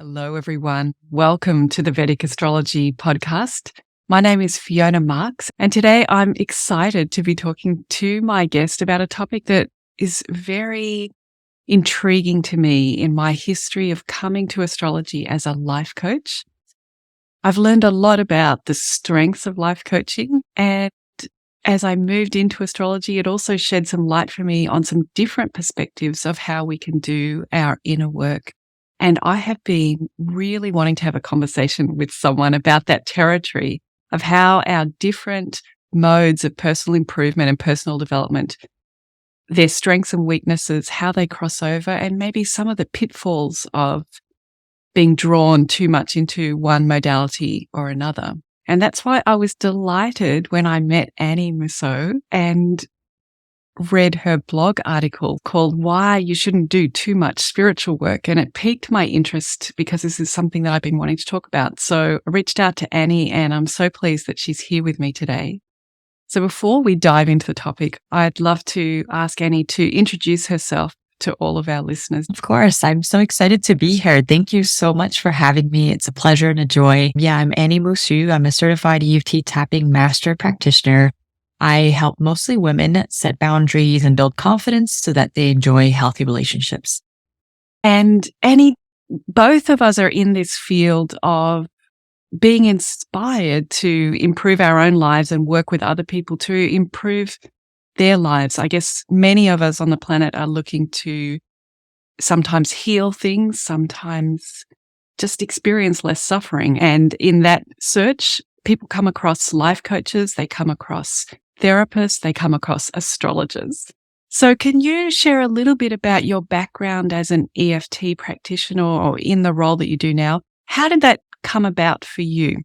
Hello, everyone. Welcome to the Vedic Astrology podcast. My name is Fiona Marks, and today I'm excited to be talking to my guest about a topic that is very intriguing to me in my history of coming to astrology as a life coach. I've learned a lot about the strengths of life coaching, and as I moved into astrology, it also shed some light for me on some different perspectives of how we can do our inner work. And I have been really wanting to have a conversation with someone about that territory of how our different modes of personal improvement and personal development, their strengths and weaknesses, how they cross over, and maybe some of the pitfalls of being drawn too much into one modality or another. And that's why I was delighted when I met Annie Moussu and read her blog article called Why You Shouldn't Do Too Much Spiritual Work. And it piqued my interest because this is something that I've been wanting to talk about. So I reached out to Annie and I'm so pleased that she's here with me today. So before we dive into the topic, I'd love to ask Annie to introduce herself to all of our listeners. Of course. I'm so excited to be here. Thank you so much for having me. It's a pleasure and a joy. Yeah, I'm Annie Moussu. I'm a certified EFT tapping master practitioner. I help mostly women set boundaries and build confidence so that they enjoy healthy relationships. And Annie, both of us are in this field of being inspired to improve our own lives and work with other people to improve their lives. I guess many of us on the planet are looking to sometimes heal things, sometimes just experience less suffering. And in that search, people come across life coaches, they come across therapists, they come across astrologers. So can you share a little bit about your background as an EFT practitioner or in the role that you do now? How did that come about for you?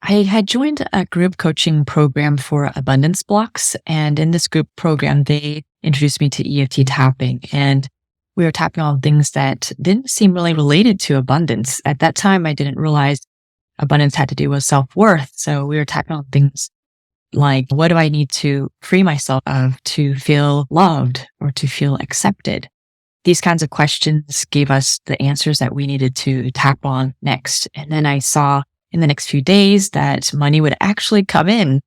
I had joined a group coaching program for abundance blocks. And in this group program, they introduced me to EFT tapping. And we were tapping on things that didn't seem really related to abundance. At that time, I didn't realize abundance had to do with self-worth. So we were tapping on things like, what do I need to free myself of to feel loved or to feel accepted? These kinds of questions gave us the answers that we needed to tap on next. And then I saw in the next few days that money would actually come in.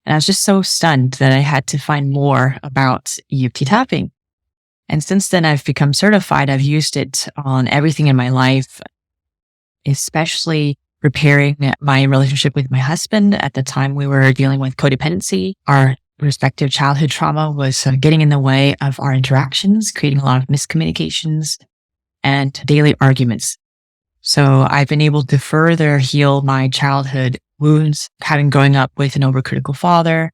And I was just so stunned that I had to find more about EFT tapping. And since then, I've become certified. I've used it on everything in my life, especially repairing my relationship with my husband. At the time, we were dealing with codependency. Our respective childhood trauma was getting in the way of our interactions, creating a lot of miscommunications and daily arguments. So I've been able to further heal my childhood wounds, having growing up with an overcritical father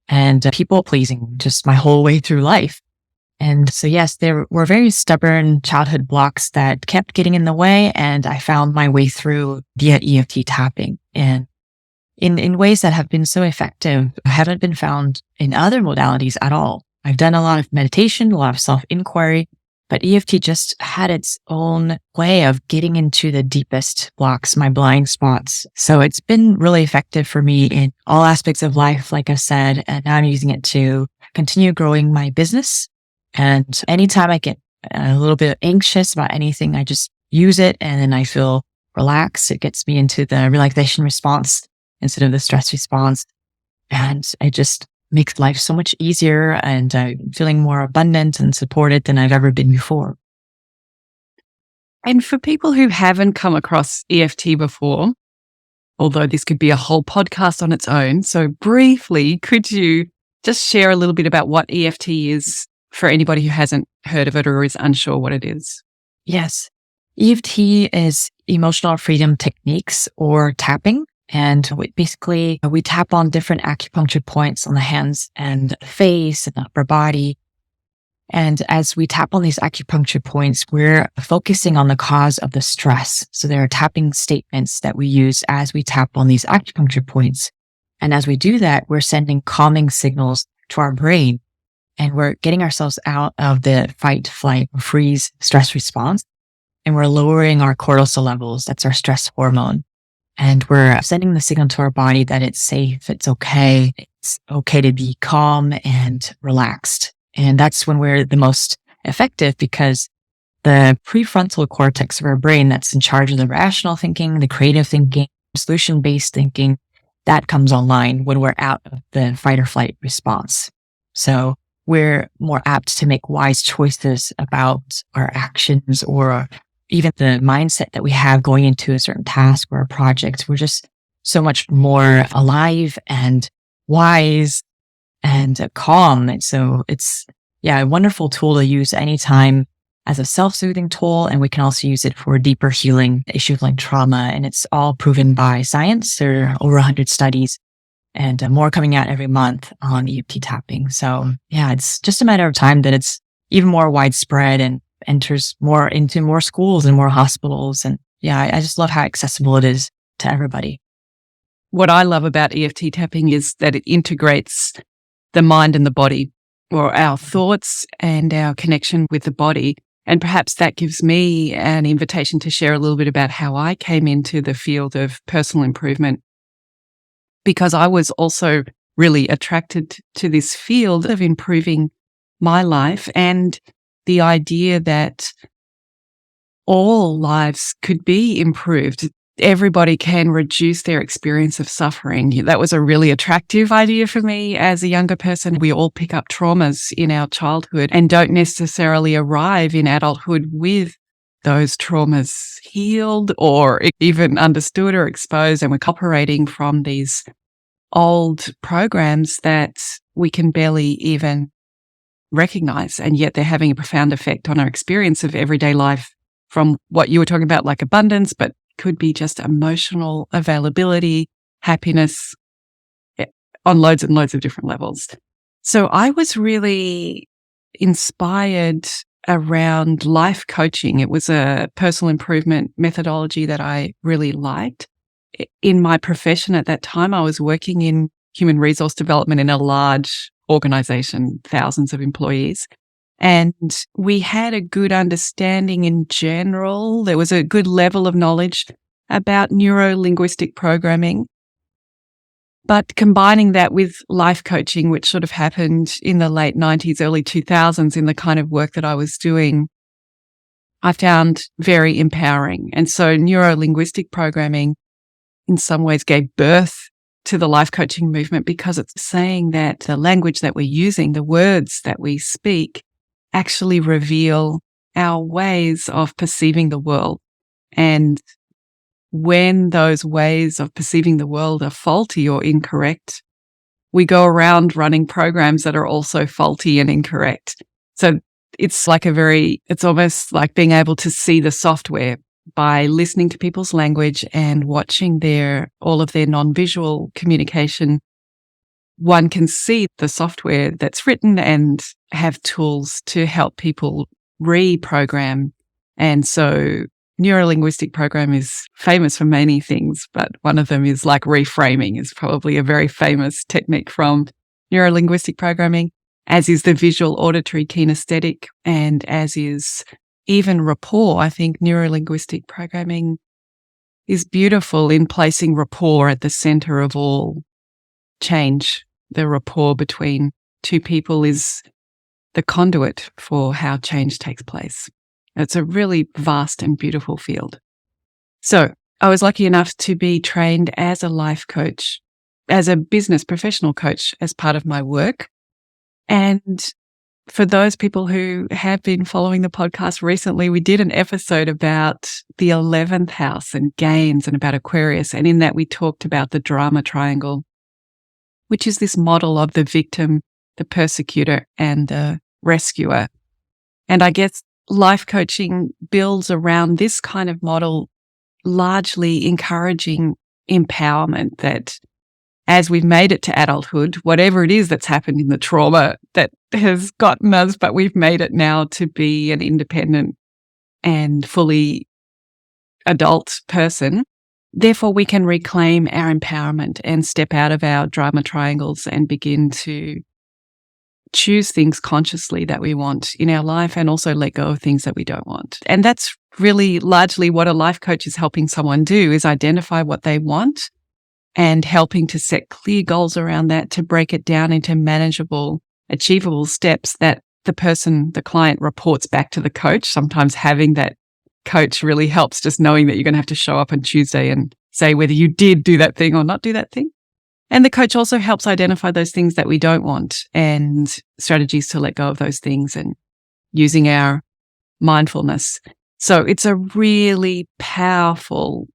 and people pleasing just my whole way through life. And so, yes, there were very stubborn childhood blocks that kept getting in the way. And I found my way through via EFT tapping and in ways that have been so effective, haven't been found in other modalities at all. I've done a lot of meditation, a lot of self-inquiry, but EFT just had its own way of getting into the deepest blocks, my blind spots. So it's been really effective for me in all aspects of life, like I said, and now I'm using it to continue growing my business. And anytime I get a little bit anxious about anything, I just use it and then I feel relaxed. It gets me into the relaxation response instead of the stress response. And it just makes life so much easier and I'm feeling more abundant and supported than I've ever been before. And for people who haven't come across EFT before, although this could be a whole podcast on its own, so briefly, could you just share a little bit about what EFT is for anybody who hasn't heard of it or is unsure what it is? Yes. EFT is emotional freedom techniques or tapping. And we tap on different acupuncture points on the hands and the face and the upper body. And as we tap on these acupuncture points, we're focusing on the cause of the stress. So there are tapping statements that we use as we tap on these acupuncture points. And as we do that, we're sending calming signals to our brain. And we're getting ourselves out of the fight, flight, or freeze stress response. And we're lowering our cortisol levels. That's our stress hormone. And we're sending the signal to our body that it's safe, it's okay to be calm and relaxed. And that's when we're the most effective because the prefrontal cortex of our brain that's in charge of the rational thinking, the creative thinking, solution-based thinking, that comes online when we're out of the fight or flight response. So we're more apt to make wise choices about our actions or even the mindset that we have going into a certain task or a project. We're just so much more alive and wise and calm. And so it's, a wonderful tool to use anytime as a self-soothing tool. And we can also use it for deeper healing issues like trauma. And it's all proven by science. There are over 100 studies and more coming out every month on EFT tapping. So it's just a matter of time that it's even more widespread and enters more into more schools and more hospitals. And I just love how accessible it is to everybody. What I love about EFT tapping is that it integrates the mind and the body, or our thoughts and our connection with the body. And perhaps that gives me an invitation to share a little bit about how I came into the field of personal improvement, because I was also really attracted to this field of improving my life and the idea that all lives could be improved. Everybody can reduce their experience of suffering. That was a really attractive idea for me as a younger person. We all pick up traumas in our childhood and don't necessarily arrive in adulthood with those traumas healed or even understood or exposed. And we're operating from these old programs that we can barely even recognize. And yet they're having a profound effect on our experience of everyday life, from what you were talking about, like abundance, but could be just emotional availability, happiness on loads and loads of different levels. So I was really inspired around life coaching. It was a personal improvement methodology that I really liked. In my profession at that time, I was working in human resource development in a large organization, thousands of employees. And we had a good understanding in general. There was a good level of knowledge about neuro-linguistic programming. But combining that with life coaching, which sort of happened in the late 90s, early 2000s in the kind of work that I was doing, I found very empowering. And so neuro-linguistic programming in some ways gave birth to the life coaching movement, because it's saying that the language that we're using, the words that we speak, actually reveal our ways of perceiving the world. And when those ways of perceiving the world are faulty or incorrect, we go around running programs that are also faulty and incorrect. So it's almost like being able to see the software by listening to people's language and watching all of their non-visual communication. One can see the software that's written and have tools to help people reprogram. And so neuro-linguistic program is famous for many things, but one of them is like reframing is probably a very famous technique from neuro-linguistic programming, as is the visual auditory kinesthetic, and as is even rapport. I think neuro-linguistic programming is beautiful in placing rapport at the center of all change. The rapport between two people is the conduit for how change takes place. It's a really vast and beautiful field. So I was lucky enough to be trained as a life coach, as a business professional coach as part of my work. And for those people who have been following the podcast recently, we did an episode about the 11th house and gains and about Aquarius. And in that we talked about the drama triangle, which is this model of the victim, the persecutor, and the rescuer. And I guess life coaching builds around this kind of model, largely encouraging empowerment, that as we've made it to adulthood, whatever it is that's happened in the trauma that has gotten us, but we've made it now to be an independent and fully adult person. Therefore, we can reclaim our empowerment and step out of our drama triangles and begin to choose things consciously that we want in our life, and also let go of things that we don't want. And that's really largely what a life coach is helping someone do, is identify what they want and helping to set clear goals around that, to break it down into manageable, achievable steps that the client reports back to the coach. Sometimes having that coach really helps, just knowing that you're going to have to show up on Tuesday and say whether you did do that thing or not do that thing. And the coach also helps identify those things that we don't want and strategies to let go of those things and using our mindfulness. So it's a really powerful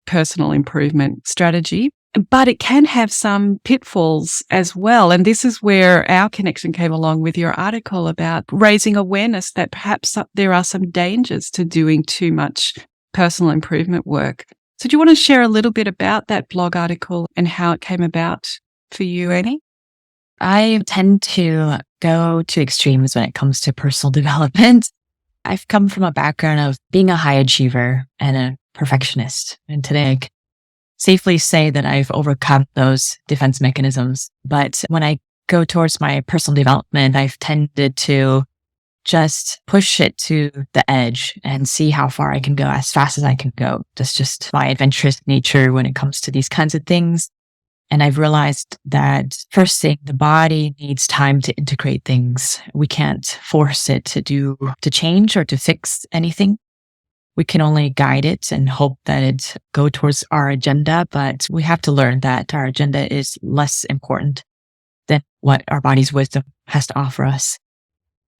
personal improvement strategy, but it can have some pitfalls as well. And this is where our connection came along with your article about raising awareness that perhaps there are some dangers to doing too much personal improvement work. So do you want to share a little bit about that blog article and how it came about for you, Annie? I tend to go to extremes when it comes to personal development. I've come from a background of being a high achiever and a perfectionist. And today I can safely say that I've overcome those defense mechanisms. But when I go towards my personal development, I've tended to just push it to the edge and see how far I can go as fast as I can go. That's just my adventurous nature when it comes to these kinds of things. And I've realized that first thing, the body needs time to integrate things. We can't force it to change or to fix anything. We can only guide it and hope that it go towards our agenda, but we have to learn that our agenda is less important than what our body's wisdom has to offer us.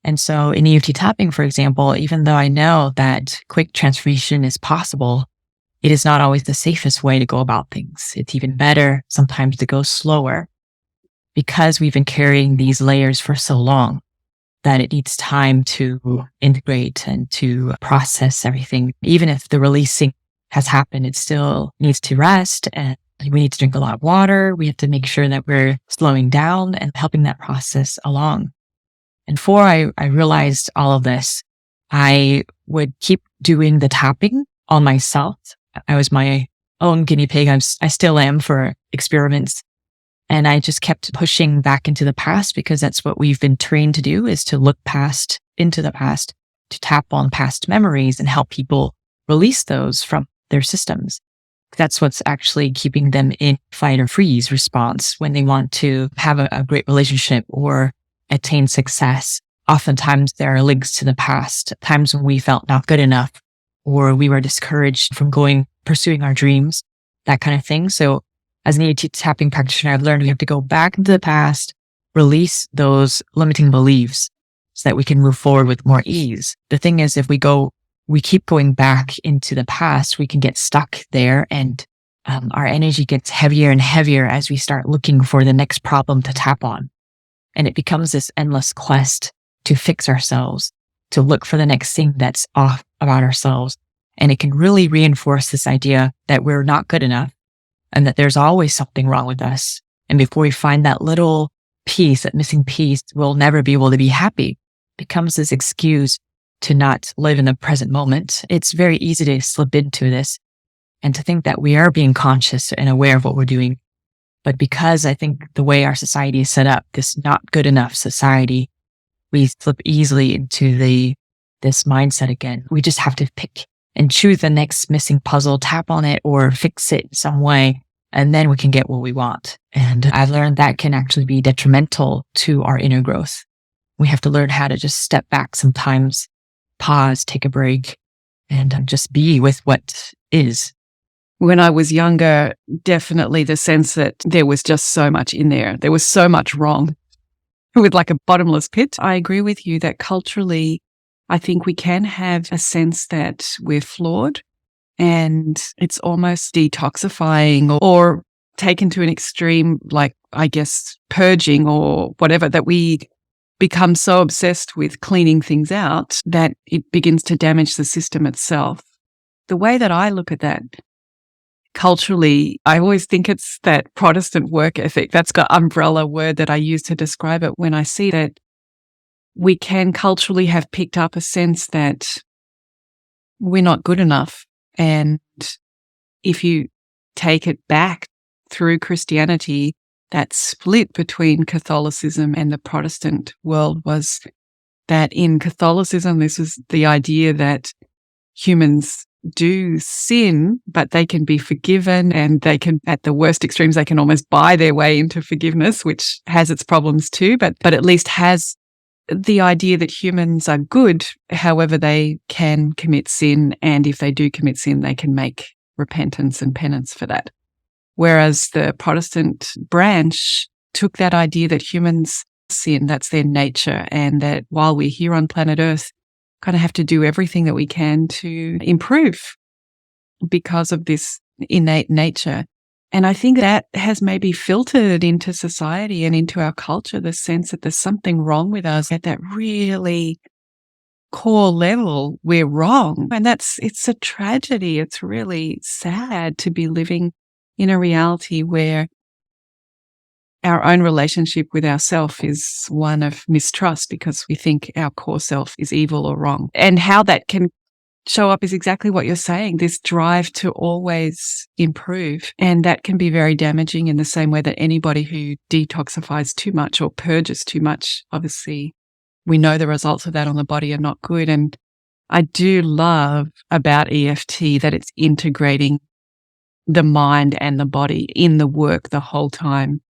And so in EFT tapping, for example, even though I know that quick transformation is possible, it is not always the safest way to go about things. It's even better sometimes to go slower because we've been carrying these layers for so long that it needs time to integrate and to process everything. Even if the releasing has happened, it still needs to rest and we need to drink a lot of water. We have to make sure that we're slowing down and helping that process along. And before I realized all of this, I would keep doing the tapping on myself. I was my own guinea pig. I still am for experiments. And I just kept pushing back into the past because that's what we've been trained to do, is to look into the past, to tap on past memories and help people release those from their systems. That's what's actually keeping them in fight or freeze response when they want to have a great relationship or attain success. Oftentimes there are links to the past, times when we felt not good enough or we were discouraged from pursuing our dreams, that kind of thing. So as an EFT tapping practitioner, I've learned we have to go back into the past, release those limiting beliefs so that we can move forward with more ease. The thing is, if we keep going back into the past, we can get stuck there and our energy gets heavier and heavier as we start looking for the next problem to tap on. And it becomes this endless quest to fix ourselves, to look for the next thing that's off about ourselves. And it can really reinforce this idea that we're not good enough and that there's always something wrong with us. And before we find that little piece, that missing piece, we'll never be able to be happy. It becomes this excuse to not live in the present moment. It's very easy to slip into this and to think that we are being conscious and aware of what we're doing. But because I think the way our society is set up, this not good enough society, we slip easily into this mindset again. We just have to pick and choose the next missing puzzle, tap on it or fix it in some way, and then we can get what we want. And I've learned that can actually be detrimental to our inner growth. We have to learn how to just step back sometimes, pause, take a break, and just be with what is. When I was younger, definitely the sense that there was just so much in there. There was so much wrong with like a bottomless pit. I agree with you that culturally, I think we can have a sense that we're flawed and it's almost detoxifying or taken to an extreme, like, I guess, purging or whatever, that we become so obsessed with cleaning things out that it begins to damage the system itself. The way that I look at that, culturally, I always think it's that Protestant work ethic. That's the umbrella word that I use to describe it when I see that we can culturally have picked up a sense that we're not good enough. And if you take it back through Christianity, that split between Catholicism and the Protestant world was that in Catholicism, this was the idea that humans do sin, but they can be forgiven and they can, at the worst extremes, they can almost buy their way into forgiveness, which has its problems too, but at least has the idea that humans are good, however, they can commit sin. And if they do commit sin, they can make repentance and penance for that. Whereas the Protestant branch took that idea that humans sin, that's their nature, and that while we're here on planet Earth, kind of have to do everything that we can to improve because of this innate nature. And I think that has maybe filtered into society and into our culture, the sense that there's something wrong with us at that really core level. We're wrong. And it's a tragedy. It's really sad to be living in a reality where our own relationship with ourself is one of mistrust because we think our core self is evil or wrong. And how that can show up is exactly what you're saying, this drive to always improve. And that can be very damaging in the same way that anybody who detoxifies too much or purges too much, obviously, we know the results of that on the body are not good. And I do love about EFT that it's integrating the mind and the body in the work the whole time.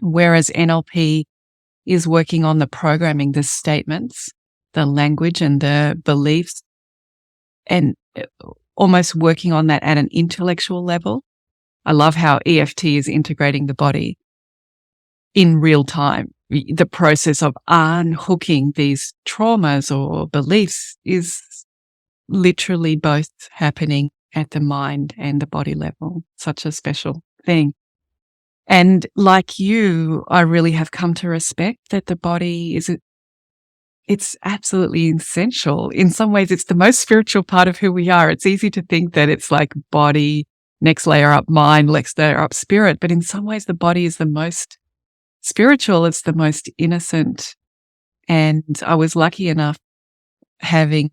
Whereas NLP is working on the programming, the statements, the language and the beliefs, and almost working on that at an intellectual level. I love how EFT is integrating the body in real time. The process of unhooking these traumas or beliefs is literally both happening at the mind and the body level. Such a special thing. And like you, I really have come to respect that the body it's absolutely essential. In some ways, it's the most spiritual part of who we are. It's easy to think that it's like body, next layer up mind, next layer up spirit. But in some ways, the body is the most spiritual. It's the most innocent. And I was lucky enough, having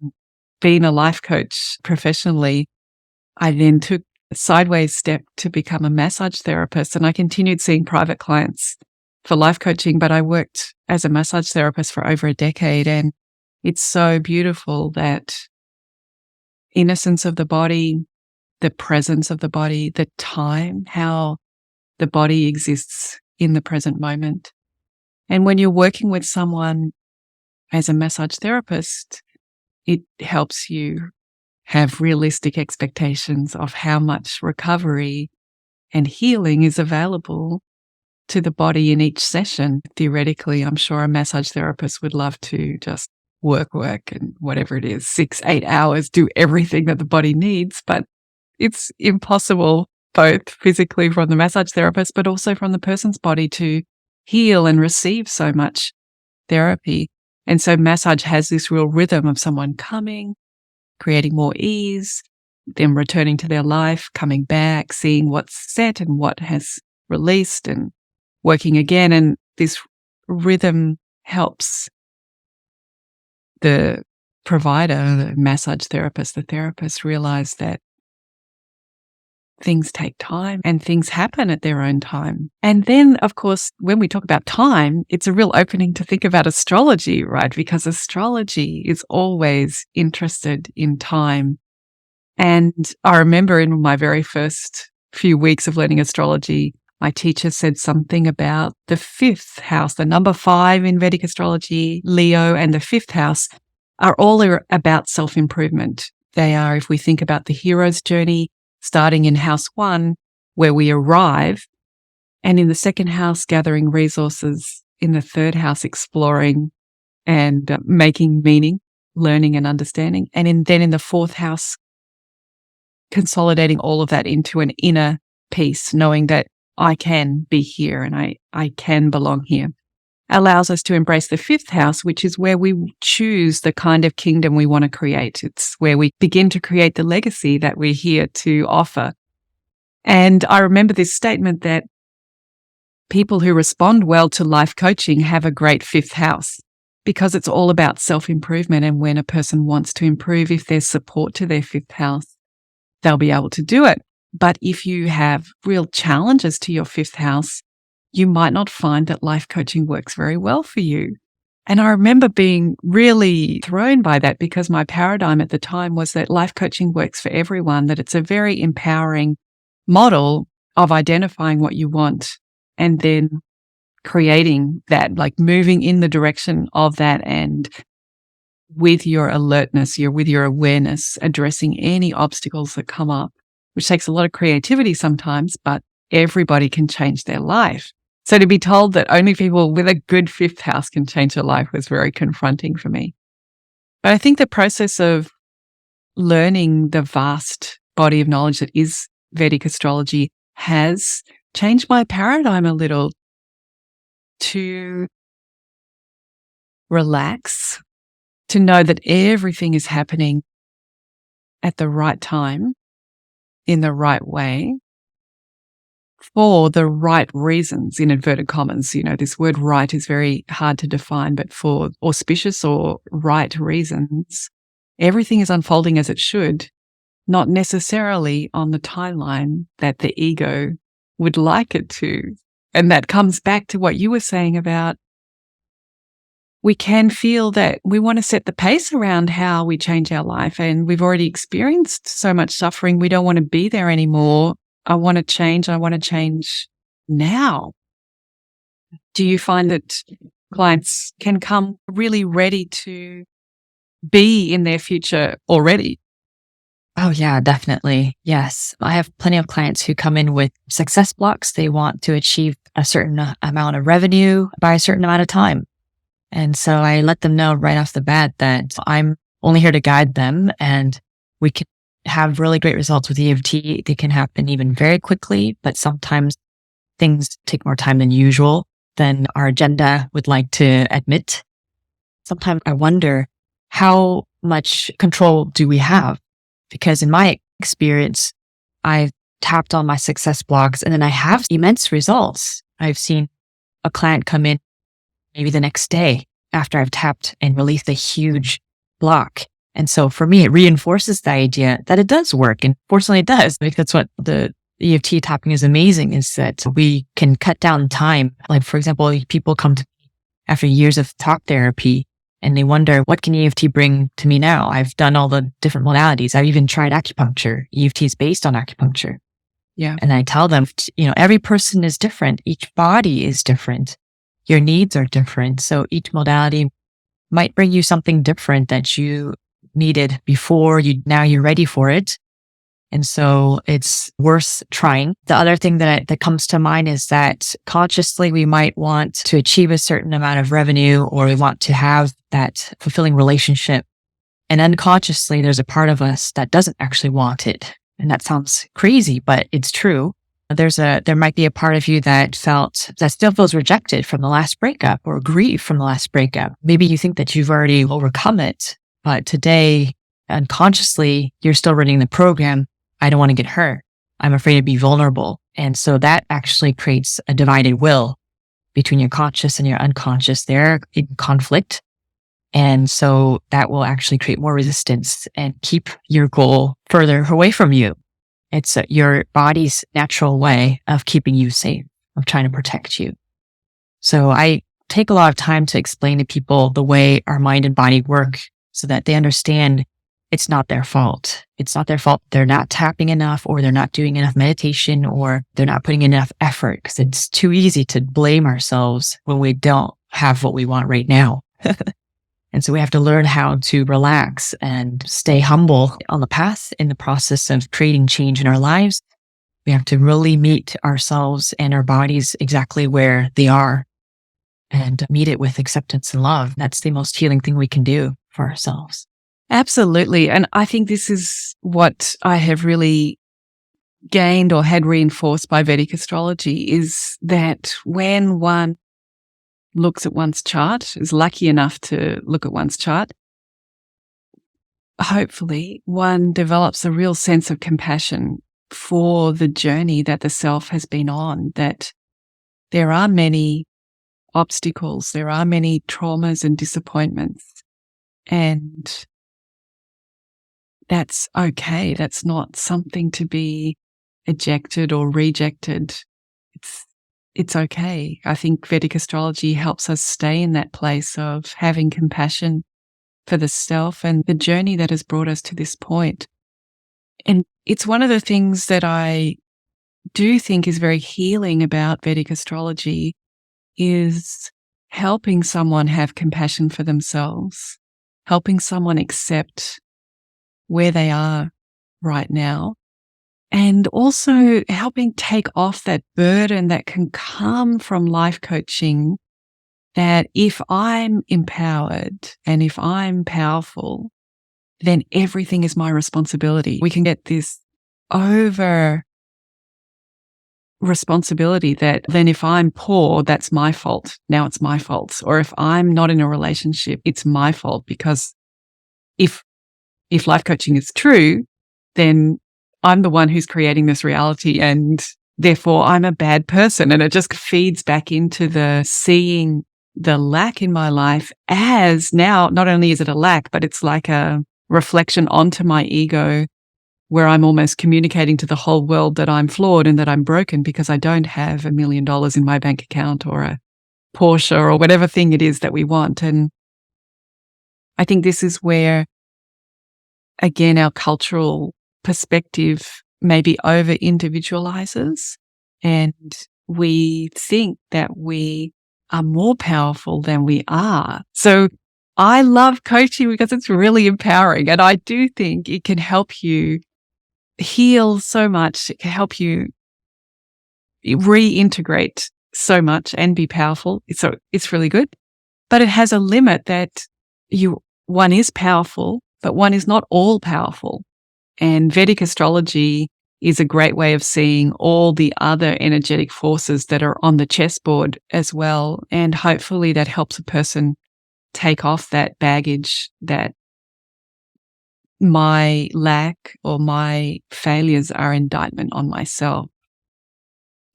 been a life coach professionally, I then took a sideways step to become a massage therapist. And I continued seeing private clients for life coaching, but I worked as a massage therapist for over a decade. And it's so beautiful that innocence of the body, the presence of the body, the time, how the body exists in the present moment. And when you're working with someone as a massage therapist, it helps you have realistic expectations of how much recovery and healing is available to the body in each session. Theoretically, I'm sure a massage therapist would love to just work and whatever it is, 6-8 hours, do everything that the body needs, but it's impossible, both physically from the massage therapist, but also from the person's body to heal and receive so much therapy. And so massage has this real rhythm of someone coming, creating more ease, them returning to their life, coming back, seeing what's set and what has released and working again. And this rhythm helps the provider, the massage therapist, the therapist realize that things take time and things happen at their own time. And then, of course, when we talk about time, it's a real opening to think about astrology, right? Because astrology is always interested in time. And I remember in my very first few weeks of learning astrology, my teacher said something about the fifth house, the number 5 in Vedic astrology, Leo, and the fifth house are all about self-improvement. They are, if we think about the hero's journey, starting in house 1, where we arrive, and in the second house, gathering resources, in the third house, exploring and making meaning, learning and understanding, and then in the fourth house, consolidating all of that into an inner peace, knowing that I can be here and I can belong here. Allows us to embrace the fifth house, which is where we choose the kind of kingdom we want to create. It's where we begin to create the legacy that we're here to offer. And I remember this statement that people who respond well to life coaching have a great fifth house because it's all about self-improvement. And when a person wants to improve, if there's support to their fifth house, they'll be able to do it. But if you have real challenges to your fifth house, you might not find that life coaching works very well for you. And I remember being really thrown by that because my paradigm at the time was that life coaching works for everyone, that it's a very empowering model of identifying what you want and then creating that, like moving in the direction of that, and with your alertness, with your awareness, addressing any obstacles that come up, which takes a lot of creativity sometimes, but everybody can change their life. So to be told that only people with a good fifth house can change their life was very confronting for me. But I think the process of learning the vast body of knowledge that is Vedic astrology has changed my paradigm a little to relax, to know that everything is happening at the right time, in the right way, for the right reasons, in inverted commas. This word right is very hard to define, but for auspicious or right reasons, everything is unfolding as it should, not necessarily on the timeline that the ego would like it to. And that comes back to what you were saying about we can feel that we want to set the pace around how we change our life. And we've already experienced so much suffering. We don't want to be there anymore. I want to change. I want to change now. Do you find that clients can come really ready to be in their future already? Oh, yeah, definitely. Yes. I have plenty of clients who come in with success blocks. They want to achieve a certain amount of revenue by a certain amount of time. And so I let them know right off the bat that I'm only here to guide them, and we can have really great results with EFT. They can happen even very quickly, but sometimes things take more time than usual than our agenda would like to admit. Sometimes I wonder, how much control do we have? Because in my experience, I've tapped on my success blocks and then I have immense results. I've seen a client come in maybe the next day after I've tapped and released a huge block. And so for me, it reinforces the idea that it does work. And fortunately it does. I think that's what the EFT tapping is amazing, is that we can cut down time. Like, for example, people come to me after years of talk therapy and they wonder, what can EFT bring to me now? I've done all the different modalities. I've even tried acupuncture. EFT is based on acupuncture. Yeah. And I tell them, every person is different. Each body is different. Your needs are different. So each modality might bring you something different that you needed before. Now you're ready for it. And so it's worth trying. The other thing that comes to mind is that consciously we might want to achieve a certain amount of revenue, or we want to have that fulfilling relationship. And unconsciously, there's a part of us that doesn't actually want it. And that sounds crazy, but it's true. There might be a part of you that still feels rejected from the last breakup, or grief from the last breakup. Maybe you think that you've already overcome it, but today, unconsciously, you're still running the program. I don't want to get hurt. I'm afraid to be vulnerable. And so that actually creates a divided will between your conscious and your unconscious. They're in conflict. And so that will actually create more resistance and keep your goal further away from you. It's your body's natural way of keeping you safe, of trying to protect you. So I take a lot of time to explain to people the way our mind and body work so that they understand it's not their fault. It's not their fault they're not tapping enough, or they're not doing enough meditation, or they're not putting enough effort, because it's too easy to blame ourselves when we don't have what we want right now. And so we have to learn how to relax and stay humble on the path in the process of creating change in our lives. We have to really meet ourselves and our bodies exactly where they are and meet it with acceptance and love. That's the most healing thing we can do for ourselves. Absolutely. And I think this is what I have really gained or had reinforced by Vedic astrology, is that when one looks at one's chart, is lucky enough to look at one's chart, hopefully one develops a real sense of compassion for the journey that the self has been on, that there are many obstacles, there are many traumas and disappointments, and that's okay. That's not something to be ejected or rejected. It's okay. I think Vedic astrology helps us stay in that place of having compassion for the self and the journey that has brought us to this point. And it's one of the things that I do think is very healing about Vedic astrology, is helping someone have compassion for themselves, helping someone accept where they are right now, and also helping take off that burden that can come from life coaching, that if I'm empowered and if I'm powerful, then everything is my responsibility. We can get this over responsibility that then if I'm poor, that's my fault. Now it's my fault. Or if I'm not in a relationship, it's my fault, because if life coaching is true, then I'm the one who's creating this reality, and therefore I'm a bad person. And it just feeds back into the seeing the lack in my life as, now not only is it a lack, but it's like a reflection onto my ego, where I'm almost communicating to the whole world that I'm flawed and that I'm broken because I don't have $1 million in my bank account or a Porsche or whatever thing it is that we want. And I think this is where, again, our cultural perspective maybe over individualizes, and we think that we are more powerful than we are. So I love coaching because it's really empowering, and I do think it can help you heal so much. It can help you reintegrate so much and be powerful. So it's really good, but it has a limit that one is powerful, but one is not all powerful. And Vedic astrology is a great way of seeing all the other energetic forces that are on the chessboard as well. And hopefully that helps a person take off that baggage that my lack or my failures are indictment on myself.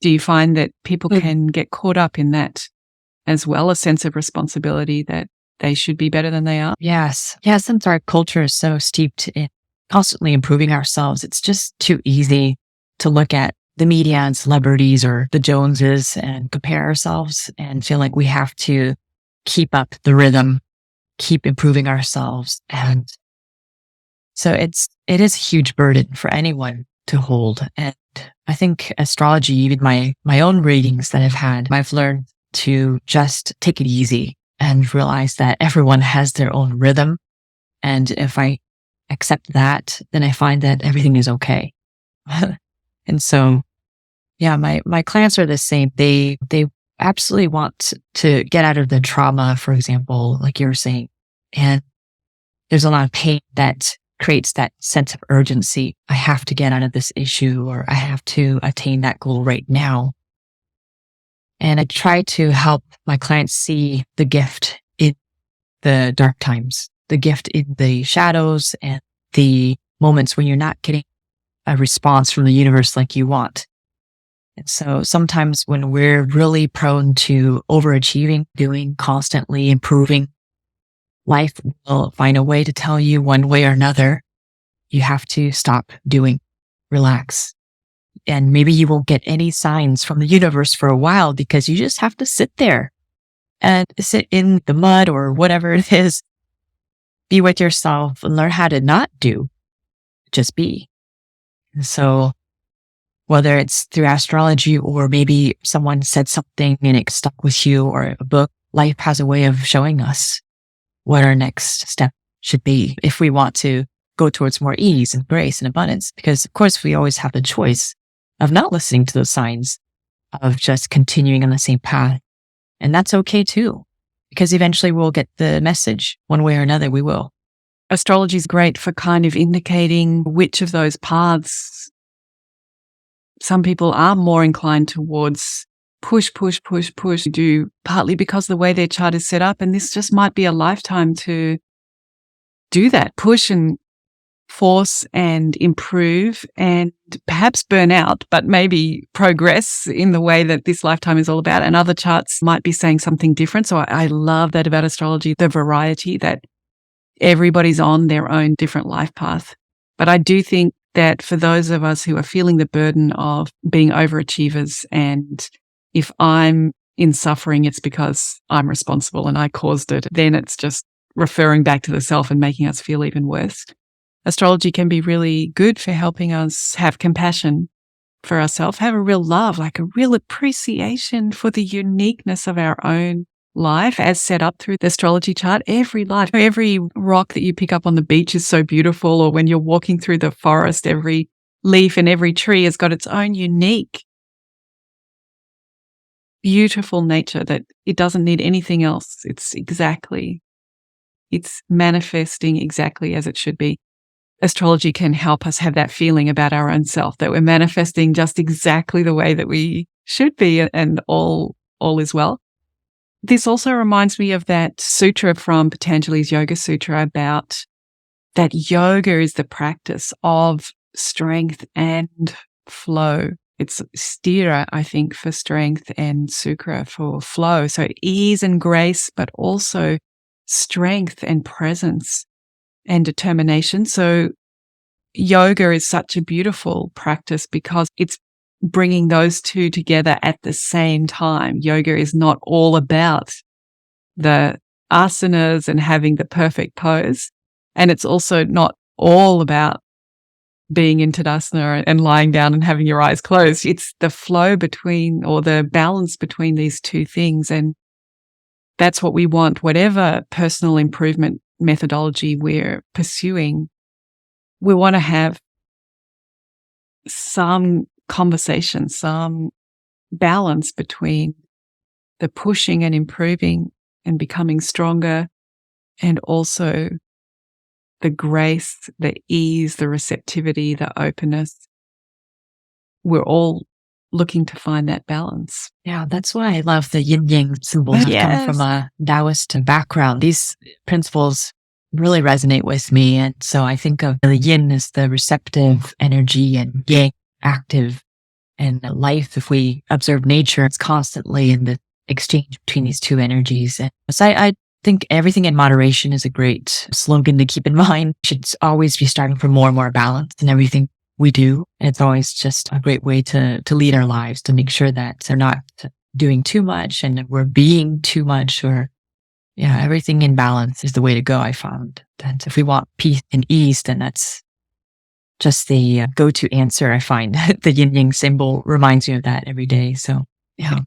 Do you find that people can get caught up in that as well, a sense of responsibility that they should be better than they are? Yes. Yeah, since our culture is so steeped in constantly improving ourselves, it's just too easy to look at the media and celebrities or the Joneses and compare ourselves and feel like we have to keep up the rhythm, keep improving ourselves. And so it is a huge burden for anyone to hold. And I think astrology, even my own readings that I've had, I've learned to just take it easy and realize that everyone has their own rhythm. And if I accept that, then I find that everything is okay. And so, yeah, my clients are the same. They absolutely want to get out of the trauma, for example, like you were saying. And there's a lot of pain that creates that sense of urgency. I have to get out of this issue, or I have to attain that goal right now. And I try to help my clients see the gift in the dark times, the gift in the shadows and the moments when you're not getting a response from the universe like you want. And so sometimes when we're really prone to overachieving, doing, constantly improving, life will find a way to tell you one way or another, you have to stop doing, relax. And maybe you won't get any signs from the universe for a while because you just have to sit there and sit in the mud or whatever it is. Be with yourself and learn how to not do, just be. And so whether it's through astrology or maybe someone said something and it stuck with you, or a book, life has a way of showing us what our next step should be if we want to go towards more ease and grace and abundance. Because of course we always have the choice of not listening to those signs, of just continuing on the same path. And that's okay too, because eventually we'll get the message one way or another. We will. Astrology is great for kind of indicating which of those paths some people are more inclined towards push, do, partly because the way their chart is set up. And this just might be a lifetime to do that, push and force and improve and perhaps burn out, but maybe progress in the way that this lifetime is all about. And other charts might be saying something different. So I love that about astrology, the variety, that everybody's on their own different life path. But I do think that for those of us who are feeling the burden of being overachievers, and if I'm in suffering, it's because I'm responsible and I caused it, then it's just referring back to the self and making us feel even worse. Astrology can be really good for helping us have compassion for ourselves, have a real love, like a real appreciation for the uniqueness of our own life as set up through the astrology chart. Every life, every rock that you pick up on the beach is so beautiful, or when you're walking through the forest, every leaf and every tree has got its own unique, beautiful nature that it doesn't need anything else. It's manifesting exactly as it should be. Astrology can help us have that feeling about our own self, that we're manifesting just exactly the way that we should be, and all is well. This also reminds me of that sutra from Patanjali's Yoga Sutra about that yoga is the practice of strength and flow. It's stira, I think, for strength, and sukra for flow. So ease and grace, but also strength and presence and determination. So yoga is such a beautiful practice because it's bringing those two together at the same time. Yoga is not all about the asanas and having the perfect pose. And it's also not all about being in Tadasana and lying down and having your eyes closed. It's the flow between, or the balance between these two things. And that's what we want. Whatever personal improvement methodology we're pursuing, we want to have some conversation, some balance between the pushing and improving and becoming stronger, and also the grace, the ease, the receptivity, the openness. We're all looking to find that balance. Yeah, that's why I love the yin yang symbols. Yes. I've come from a Taoist background. These principles really resonate with me. And so I think of the yin as the receptive energy and yang active. And life, if we observe nature, it's constantly in the exchange between these two energies. And so I think everything in moderation is a great slogan to keep in mind. We should always be striving for more and more balance in everything we do. And it's always just a great way to lead our lives, to make sure that they're not doing too much and we're being too much, or everything in balance is the way to go. I found that if we want peace and ease, then that's just the go-to answer. I find the yin yang symbol reminds me of that every day. So, yeah.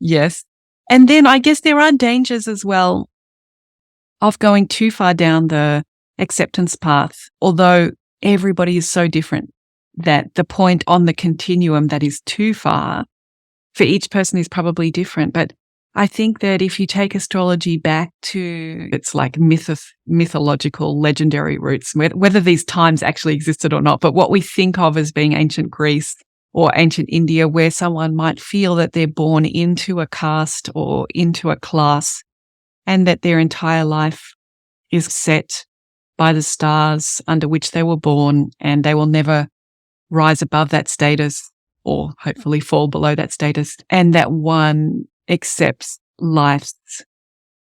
Yes. And then I guess there are dangers as well of going too far down the acceptance path, although everybody is so different that the point on the continuum that is too far for each person is probably different. But I think that if you take astrology back to its like mythological, legendary roots, whether these times actually existed or not, but what we think of as being ancient Greece or ancient India, where someone might feel that they're born into a caste or into a class, and that their entire life is set by the stars under which they were born, and they will never rise above that status, or hopefully fall below that status, and that one accepts life's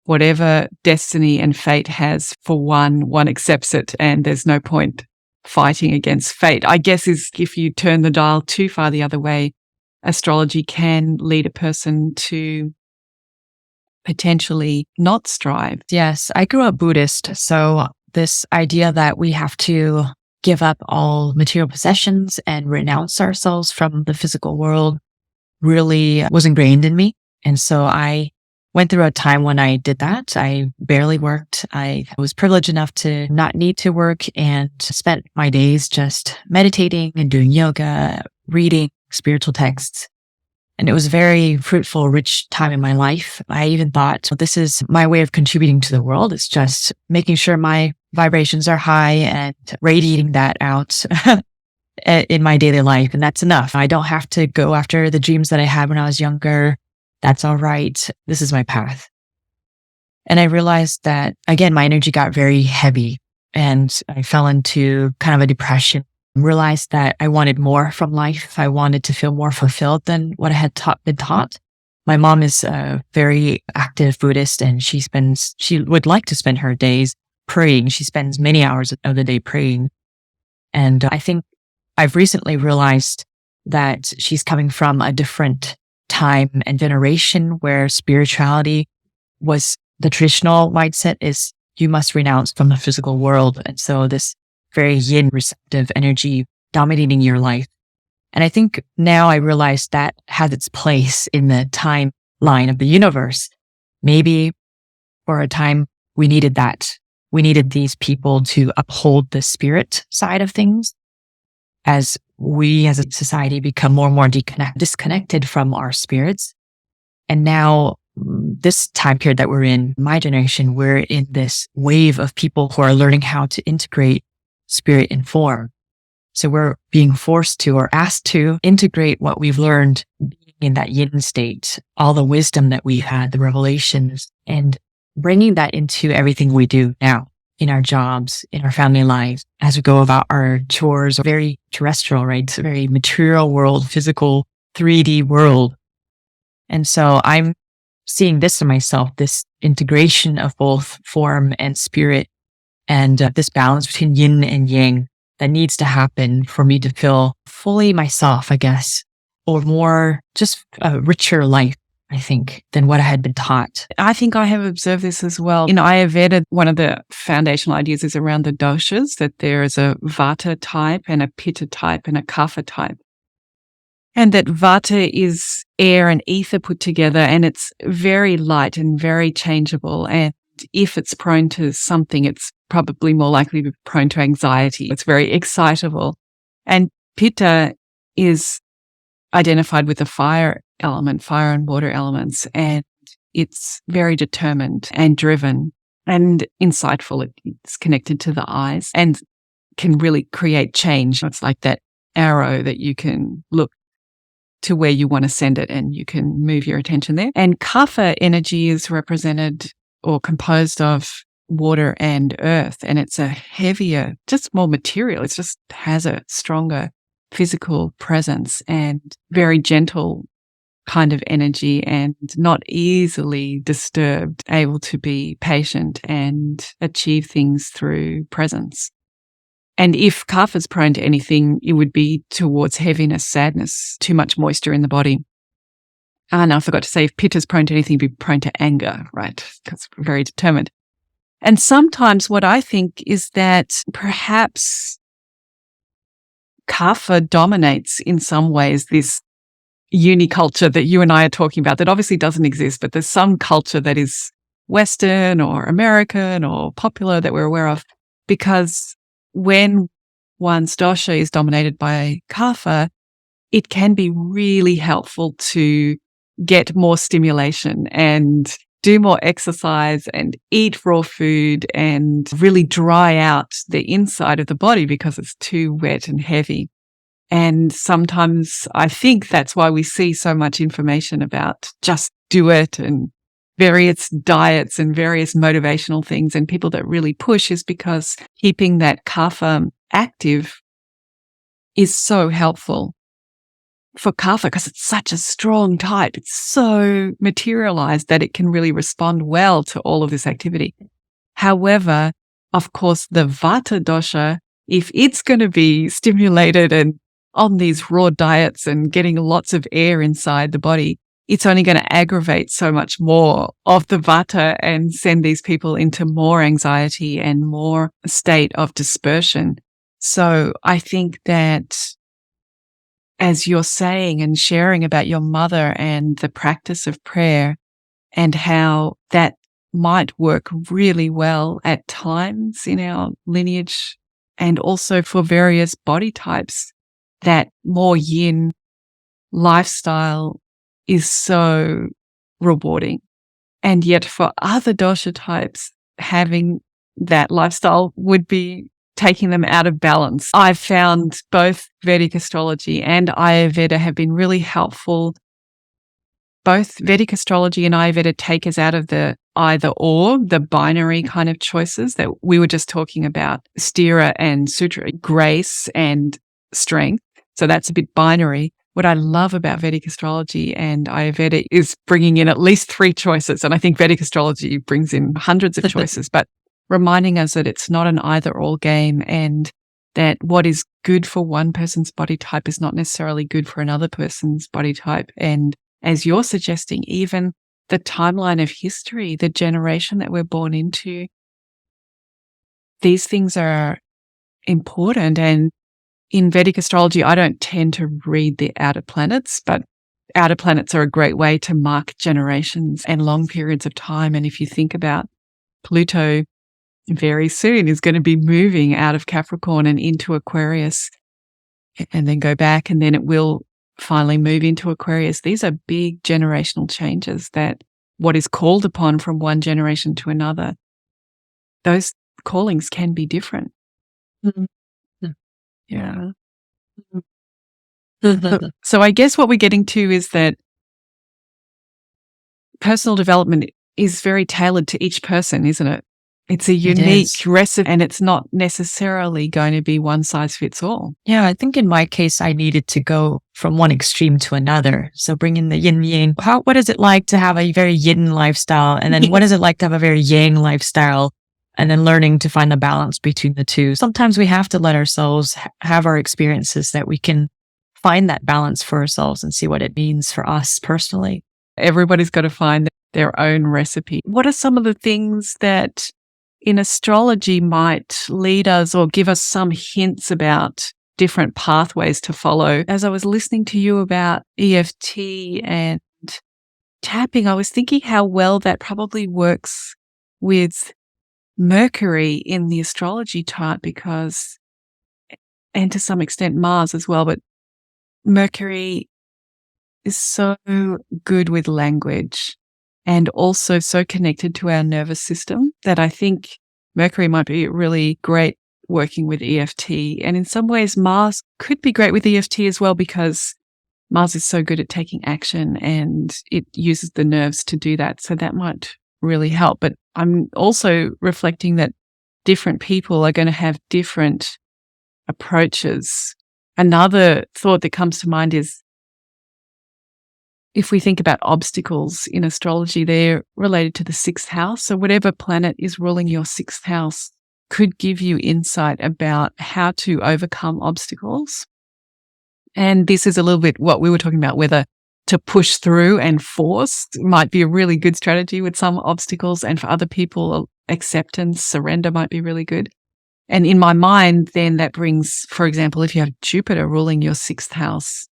whatever destiny and fate has for one accepts it, and there's no point fighting against fate. I guess is if you turn the dial too far the other way, astrology can lead a person to potentially not strive. Yes, I grew up Buddhist, so this idea that we have to give up all material possessions and renounce ourselves from the physical world really was ingrained in me. And so I went through a time when I did that. I barely worked. I was privileged enough to not need to work, and spent my days just meditating and doing yoga, reading spiritual texts. And it was a very fruitful, rich time in my life. I even thought, well, this is my way of contributing to the world. It's just making sure my vibrations are high and radiating that out in my daily life. And that's enough. I don't have to go after the dreams that I had when I was younger. That's all right. This is my path. And I realized that, again, my energy got very heavy, and I fell into kind of a depression. Realized that I wanted more from life. I wanted to feel more fulfilled than what I had been taught. My mom is a very active Buddhist, and she would like to spend her days praying. She spends many hours of the day praying. And I think I've recently realized that she's coming from a different time and generation where spirituality was the traditional mindset is you must renounce from the physical world. And so this very yin receptive energy dominating your life And I think now I realize that has its place in the timeline of the universe. Maybe for a time we needed that. We needed these people to uphold the spirit side of things as we as a society become more and more disconnected from our spirits. And now this time period that we're in, my generation, we're in this wave of people who are learning how to integrate spirit and form. So we're being forced to or asked to integrate what we've learned being in that yin state, all the wisdom that we've had, the revelations, and bringing that into everything we do now in our jobs, in our family lives, as we go about our chores, very terrestrial, right? It's a very material world, physical, 3D world. And so I'm seeing this in myself, this integration of both form and spirit, and this balance between yin and yang that needs to happen for me to feel fully myself, I guess, or more just a richer life, I think, than what I had been taught. I think I have observed this as well. In Ayurveda, one of the foundational ideas is around the doshas, that there is a vata type and a pitta type and a kapha type. And that vata is air and ether put together, and it's very light and very changeable. And if it's prone to something, it's probably more likely to be prone to anxiety. It's very excitable. And pitta is identified with the fire element, fire and water elements, and it's very determined and driven and insightful. It's connected to the eyes and can really create change. It's like that arrow that you can look to where you want to send it and you can move your attention there. And kapha energy is represented or composed of water and earth, and it's a heavier, just more material. It just has a stronger physical presence and very gentle kind of energy and not easily disturbed, able to be patient and achieve things through presence. And if kapha is prone to anything, it would be towards heaviness, sadness, too much moisture in the body. And I forgot to say, if pitta is prone to anything, it'd be prone to anger, right? Because we're very determined. And sometimes what I think is that perhaps kapha dominates in some ways this uniculture that you and I are talking about that obviously doesn't exist, but there's some culture that is Western or American or popular that we're aware of, because when one's dosha is dominated by kapha, it can be really helpful to get more stimulation and do more exercise and eat raw food and really dry out the inside of the body because it's too wet and heavy. And sometimes I think that's why we see so much information about just do it and various diets and various motivational things, and people that really push is because keeping that kapha active is so helpful for kapha because it's such a strong type. It's so materialized that it can really respond well to all of this activity. However, of course, the vata dosha, if it's going to be stimulated and on these raw diets and getting lots of air inside the body, it's only going to aggravate so much more of the vata and send these people into more anxiety and more a state of dispersion. So I think that as you're saying and sharing about your mother and the practice of prayer and how that might work really well at times in our lineage and also for various body types, that more yin lifestyle is so rewarding. And yet for other dosha types, having that lifestyle would be taking them out of balance. I've found both Vedic astrology and Ayurveda have been really helpful. Both Vedic astrology and Ayurveda take us out of the either or, the binary kind of choices that we were just talking about, Stira and Sutra, grace and strength. So that's a bit binary. What I love about Vedic astrology and Ayurveda is bringing in at least 3 choices. And I think Vedic astrology brings in hundreds of choices, but reminding us that it's not an either-or game and that what is good for one person's body type is not necessarily good for another person's body type. And as you're suggesting, even the timeline of history, the generation that we're born into, these things are important. And in Vedic astrology, I don't tend to read the outer planets, but outer planets are a great way to mark generations and long periods of time. And if you think about Pluto, very soon is going to be moving out of Capricorn and into Aquarius, and then go back, and then it will finally move into Aquarius. These are big generational changes that what is called upon from one generation to another, those callings can be different. Mm-hmm. Yeah. Mm-hmm. So I guess what we're getting to is that personal development is very tailored to each person, isn't it? It's a unique recipe, and it's not necessarily going to be one size fits all. Yeah, I think in my case, I needed to go from one extreme to another. So bring in the yin and yang. What is it like to have a very yin lifestyle? And then what is it like to have a very yang lifestyle? And then learning to find the balance between the two. Sometimes we have to let ourselves have our experiences that we can find that balance for ourselves and see what it means for us personally. Everybody's got to find their own recipe. What are some of the things that in astrology might lead us or give us some hints about different pathways to follow? As I was listening to you about EFT and tapping, I was thinking how well that probably works with Mercury in the astrology chart, because, and to some extent Mars as well, but Mercury is so good with language and also so connected to our nervous system that I think Mercury might be really great working with EFT. And in some ways, Mars could be great with EFT as well, because Mars is so good at taking action and it uses the nerves to do that. So that might really help. But I'm also reflecting that different people are going to have different approaches. Another thought that comes to mind is, if we think about obstacles in astrology, they're related to the sixth house. So whatever planet is ruling your sixth house could give you insight about how to overcome obstacles. And this is a little bit what we were talking about, whether to push through and force might be a really good strategy with some obstacles. And for other people, acceptance, surrender might be really good. And in my mind, then that brings, for example, if you have Jupiter ruling your sixth house,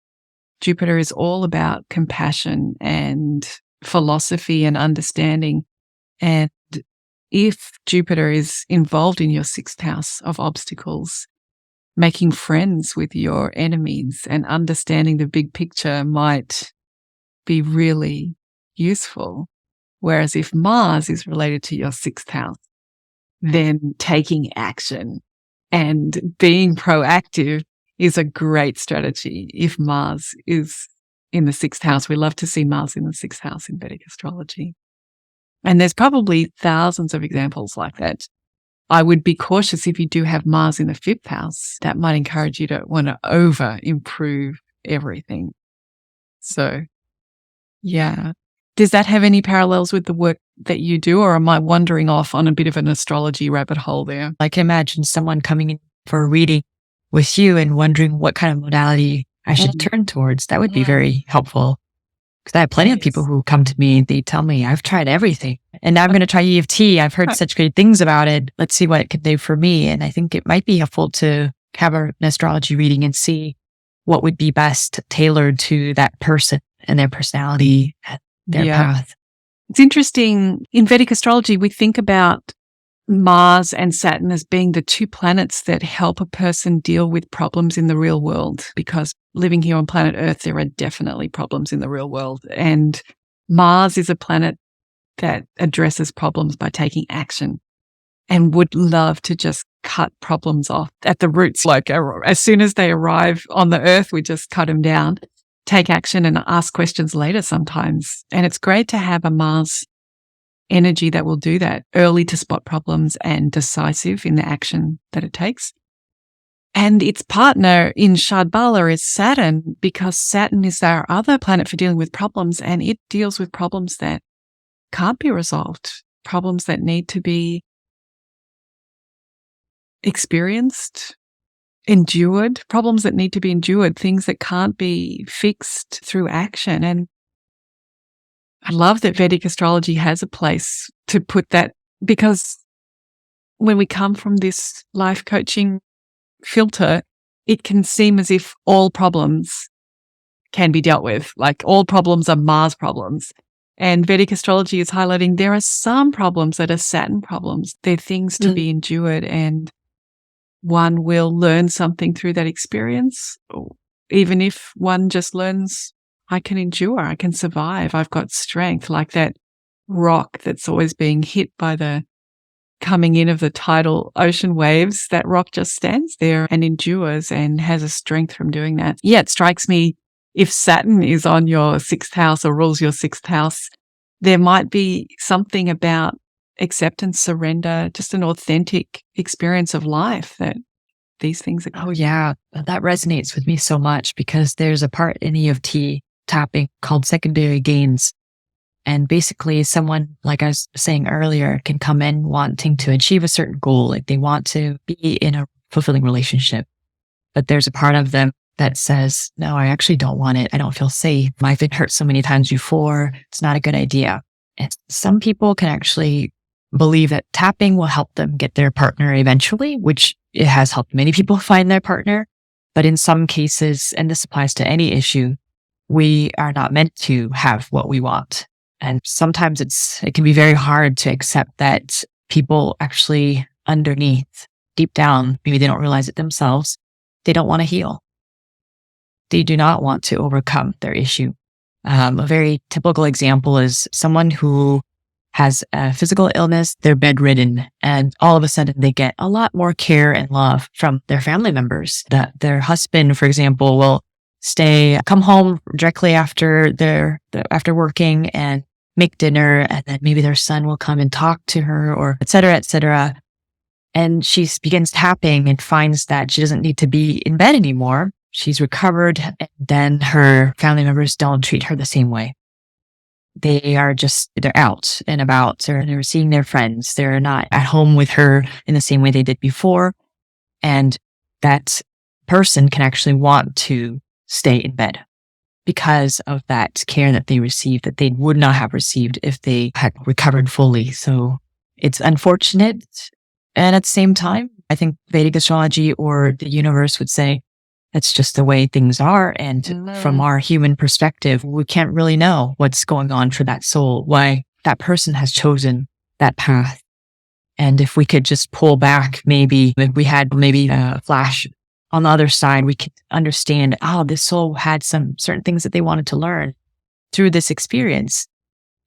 Jupiter is all about compassion and philosophy and understanding. And if Jupiter is involved in your sixth house of obstacles, making friends with your enemies and understanding the big picture might be really useful. Whereas if Mars is related to your sixth house, then taking action and being proactive is a great strategy. If Mars is in the sixth house, we love to see Mars in the sixth house in Vedic astrology. And there's probably thousands of examples like that. I would be cautious if you do have Mars in the fifth house. That might encourage you to want to over improve everything. So, yeah. Does that have any parallels with the work that you do, or am I wandering off on a bit of an astrology rabbit hole there? I can imagine someone coming in for a reading with you and wondering what kind of modality I should turn towards. That would be very helpful. Because I have plenty of people who come to me and they tell me, I've tried everything and now I'm going to try EFT. I've heard such great things about it. Let's see what it can do for me. And I think it might be helpful to have an astrology reading and see what would be best tailored to that person and their personality and their path. It's interesting. In Vedic astrology, we think about Mars and Saturn as being the two planets that help a person deal with problems in the real world, because living here on planet Earth, there are definitely problems in the real world. And Mars is a planet that addresses problems by taking action and would love to just cut problems off at the roots. Like as soon as they arrive on the Earth, we just cut them down, take action and ask questions later sometimes. And it's great to have a Mars energy that will do that, early to spot problems and decisive in the action that it takes. And its partner in Shadbala is Saturn, because Saturn is our other planet for dealing with problems, and it deals with problems that can't be resolved, problems that need to be experienced, endured, problems that need to be endured, things that can't be fixed through action. And I love that Vedic astrology has a place to put that, because when we come from this life coaching filter, it can seem as if all problems can be dealt with, like all problems are Mars problems. And Vedic astrology is highlighting there are some problems that are Saturn problems. They're things to be endured, and one will learn something through that experience. Even if one just learns, I can endure, I can survive, I've got strength, like that rock that's always being hit by the coming in of the tidal ocean waves. That rock just stands there and endures and has a strength from doing that. Yeah, it strikes me, if Saturn is on your sixth house or rules your sixth house, there might be something about acceptance, surrender, just an authentic experience of life that these things are. Oh, yeah. That resonates with me so much because there's a part in EFT tapping called secondary gains. And basically someone, like I was saying earlier, can come in wanting to achieve a certain goal. Like they want to be in a fulfilling relationship, but there's a part of them that says, no, I actually don't want it. I don't feel safe. I've been hurt so many times before. It's not a good idea. And some people can actually believe that tapping will help them get their partner eventually, which it has helped many people find their partner. But in some cases, and this applies to any issue, we are not meant to have what we want. And sometimes it can be very hard to accept that people actually underneath, deep down, maybe they don't realize it themselves, they don't want to heal. They do not want to overcome their issue. A very typical example is someone who has a physical illness, they're bedridden, and all of a sudden they get a lot more care and love from their family members. That their husband, for example, will come home directly after after working and make dinner, and then maybe their son will come and talk to her, or et cetera, et cetera. And she begins tapping and finds that she doesn't need to be in bed anymore. She's recovered, and then her family members don't treat her the same way. They're out and about, they're seeing their friends. They're not at home with her in the same way they did before. And that person can actually want to stay in bed because of that care that they received that they would not have received if they had recovered fully. So it's unfortunate. And at the same time, I think Vedic astrology or the universe would say, it's just the way things are. And from our human perspective, we can't really know what's going on for that soul, why that person has chosen that path. And if we could just pull back, maybe if we had a flash on the other side, we could understand, this soul had some certain things that they wanted to learn through this experience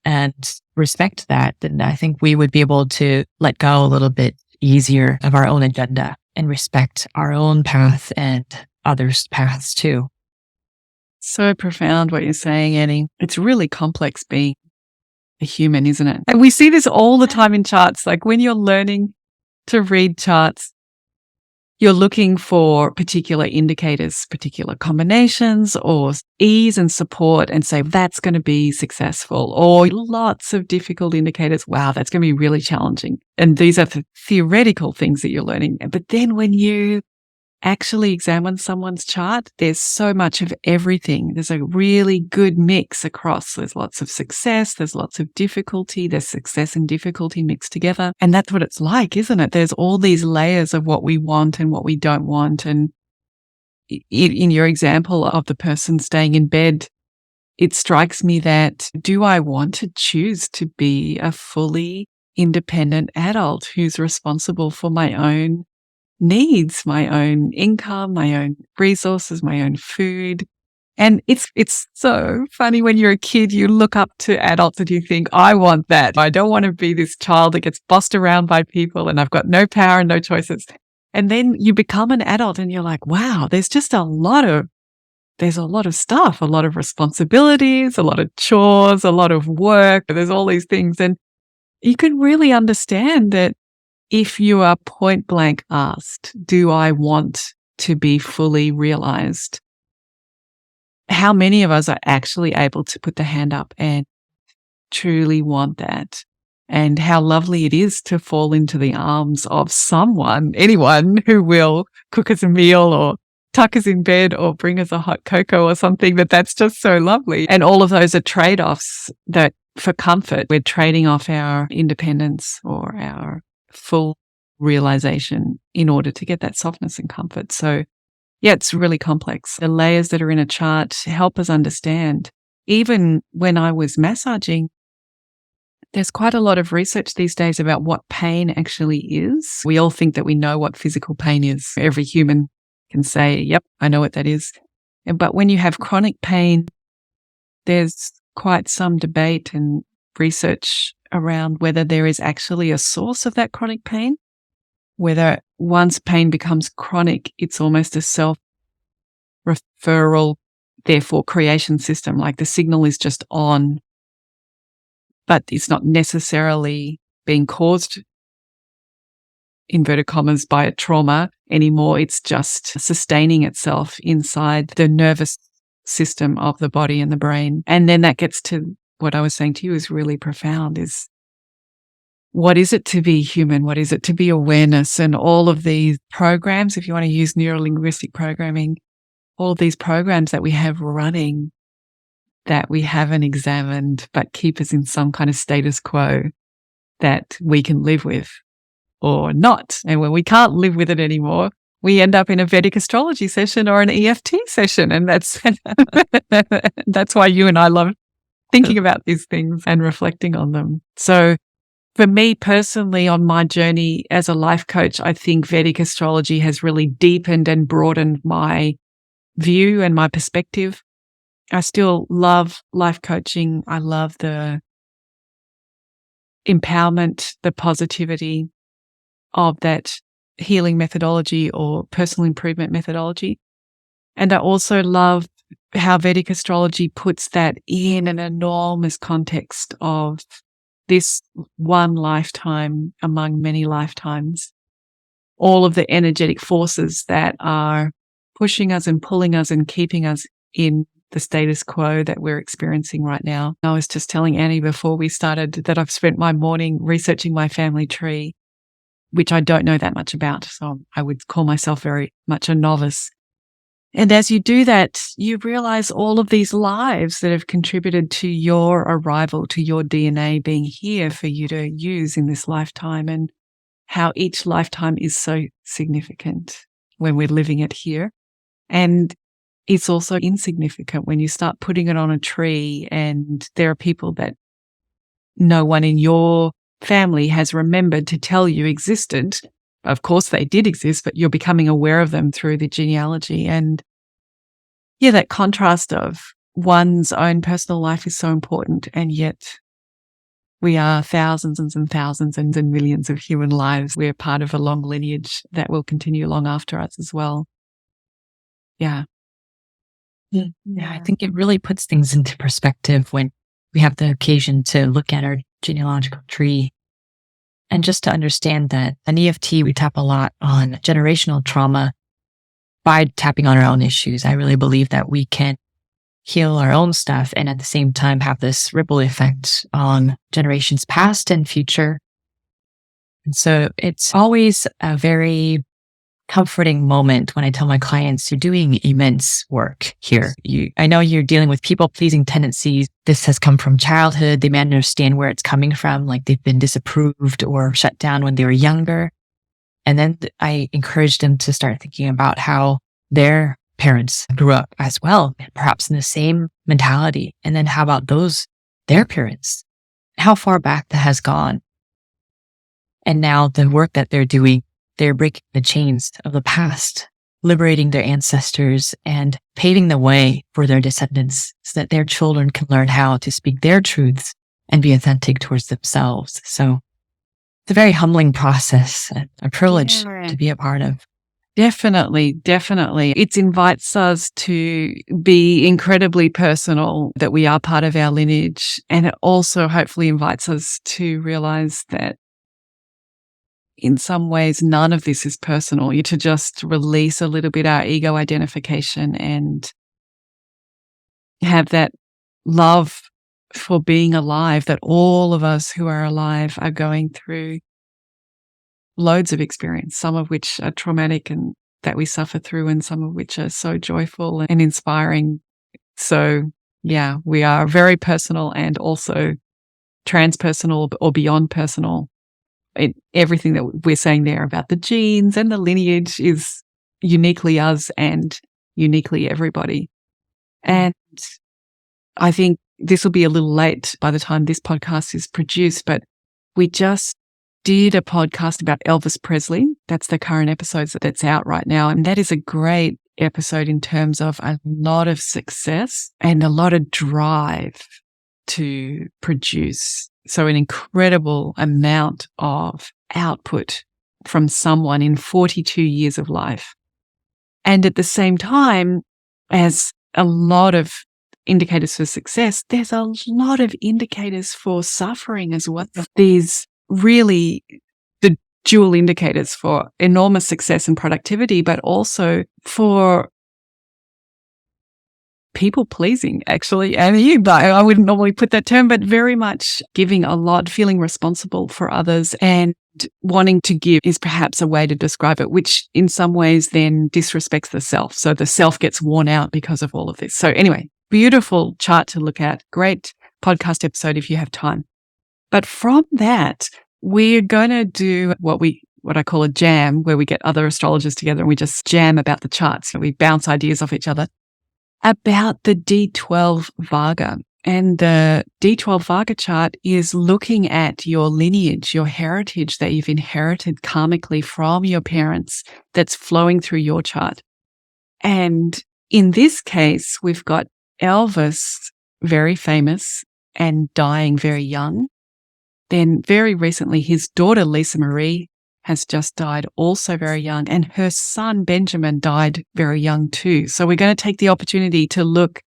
and respect that. Then I think we would be able to let go a little bit easier of our own agenda and respect our own path and others' paths too. So profound what you're saying, Annie. It's really complex being a human, isn't it? And we see this all the time in charts. Like when you're learning to read charts, you're looking for particular indicators, particular combinations, or ease and support, and say, that's going to be successful. Or lots of difficult indicators. Wow, that's going to be really challenging. And these are the theoretical things that you're learning. But then when you actually examine someone's chart, there's so much of everything. There's a really good mix across. There's lots of success. There's lots of difficulty. There's success and difficulty mixed together. And that's what it's like, isn't it? There's all these layers of what we want and what we don't want. And in your example of the person staying in bed, it strikes me that, do I want to choose to be a fully independent adult who's responsible for my own needs, my own income, my own resources, my own food? And it's so funny when you're a kid, you look up to adults and you think, I want that. I don't want to be this child that gets bossed around by people and I've got no power and no choices. And then you become an adult and you're like, wow, there's a lot of stuff, a lot of responsibilities, a lot of chores, a lot of work. There's all these things. And you can really understand that if you are point blank asked, do I want to be fully realized? How many of us are actually able to put the hand up and truly want that? And how lovely it is to fall into the arms of anyone who will cook us a meal or tuck us in bed or bring us a hot cocoa or something. That's just so lovely. And all of those are trade-offs that for comfort, we're trading off our independence or our full realization in order to get that softness and comfort. So Yeah, it's really complex. The layers that are in a chart help us understand. Even when I was massaging, there's quite a lot of research these days about what pain actually is. We all think that we know what physical pain is. Every human can say, yep, I know what that is. But when you have chronic pain, there's quite some debate and research around whether there is actually a source of that chronic pain, whether once pain becomes chronic, it's almost a self-referral, therefore creation system, like the signal is just on, but it's not necessarily being caused, inverted commas, by a trauma anymore. It's just sustaining itself inside the nervous system of the body and the brain. And then that gets to what I was saying to you is really profound, is what is it to be human? What is it to be awareness? And all of these programs, if you want to use neuro-linguistic programming, all of these programs that we have running that we haven't examined but keep us in some kind of status quo that we can live with or not. And when we can't live with it anymore, we end up in a Vedic astrology session or an EFT session. And that's why you and I love thinking about these things and reflecting on them. So for me personally, on my journey as a life coach, I think Vedic astrology has really deepened and broadened my view and my perspective. I still love life coaching. I love the empowerment, the positivity of that healing methodology or personal improvement methodology. And I also love how Vedic astrology puts that in an enormous context of this one lifetime among many lifetimes. All of the energetic forces that are pushing us and pulling us and keeping us in the status quo that we're experiencing right now. I was just telling Annie before we started that I've spent my morning researching my family tree, which I don't know that much about. So I would call myself very much a novice. And as you do that, you realize all of these lives that have contributed to your arrival, to your DNA being here for you to use in this lifetime, and how each lifetime is so significant when we're living it here. And it's also insignificant when you start putting it on a tree and there are people that no one in your family has remembered to tell you existed. Of course they did exist, but you're becoming aware of them through the genealogy. And yeah, that contrast of one's own personal life is so important. And yet we are thousands and thousands and millions of human lives. We're part of a long lineage that will continue long after us as well. Yeah. Yeah, I think it really puts things into perspective when we have the occasion to look at our genealogical tree. And just to understand that an EFT, we tap a lot on generational trauma by tapping on our own issues. I really believe that we can heal our own stuff and at the same time have this ripple effect on generations past and future. And so it's always a very comforting moment when I tell my clients, you're doing immense work here. I know you're dealing with people-pleasing tendencies. This has come from childhood. They may understand where it's coming from, like they've been disapproved or shut down when they were younger. And then I encourage them to start thinking about how their parents grew up as well, perhaps in the same mentality. And then how about their parents? How far back that has gone. And now the work that they're doing, they're breaking the chains of the past, liberating their ancestors and paving the way for their descendants so that their children can learn how to speak their truths and be authentic towards themselves. So it's a very humbling process, a privilege to be a part of. Definitely, definitely. It invites us to be incredibly personal, that we are part of our lineage. And it also hopefully invites us to realize that in some ways, none of this is personal. You to just release a little bit our ego identification and have that love for being alive, that all of us who are alive are going through loads of experience, some of which are traumatic and that we suffer through, and some of which are so joyful and inspiring. So yeah, we are very personal and also transpersonal or beyond personal. Everything that we're saying there about the genes and the lineage is uniquely us and uniquely everybody. And I think this will be a little late by the time this podcast is produced, but we just did a podcast about Elvis Presley. That's the current episode that's out right now. And that is a great episode in terms of a lot of success and a lot of drive to produce. So an incredible amount of output from someone in 42 years of life. And at the same time, as a lot of indicators for success, there's a lot of indicators for suffering as well. These really the dual indicators for enormous success and productivity, but also for people pleasing, actually. And I wouldn't normally put that term, but very much giving a lot, feeling responsible for others and wanting to give is perhaps a way to describe it, which in some ways then disrespects the self. So the self gets worn out because of all of this. So anyway, beautiful chart to look at. Great podcast episode if you have time. But from that, we're going to do what I call a jam, where we get other astrologers together and we just jam about the charts. We bounce ideas off each other about the D12 Varga. And the D12 Varga chart is looking at your lineage, your heritage that you've inherited karmically from your parents that's flowing through your chart. And in this case, we've got Elvis, very famous and dying very young. Then very recently, his daughter, Lisa Marie, has just died, also very young, and her son, Benjamin, died very young too. So we're going to take the opportunity to look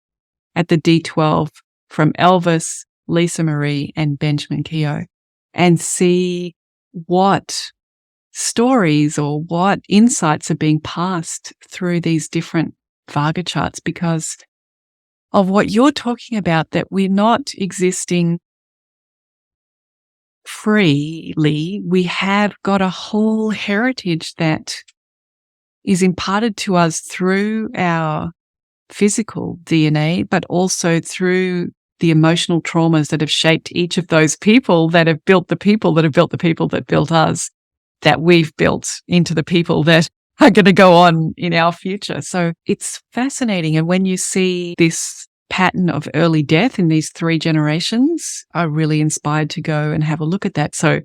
at the D12 from Elvis, Lisa Marie, and Benjamin Keogh and see what stories or what insights are being passed through these different Varga charts, because of what you're talking about, that we're not existing freely. We have got a whole heritage that is imparted to us through our physical DNA, but also through the emotional traumas that have shaped each of those people that have built the people that have built the people that built us, that we've built into the people that are going to go on in our future. So it's fascinating. And when you see this pattern of early death in these 3 generations, are really inspired to go and have a look at that. So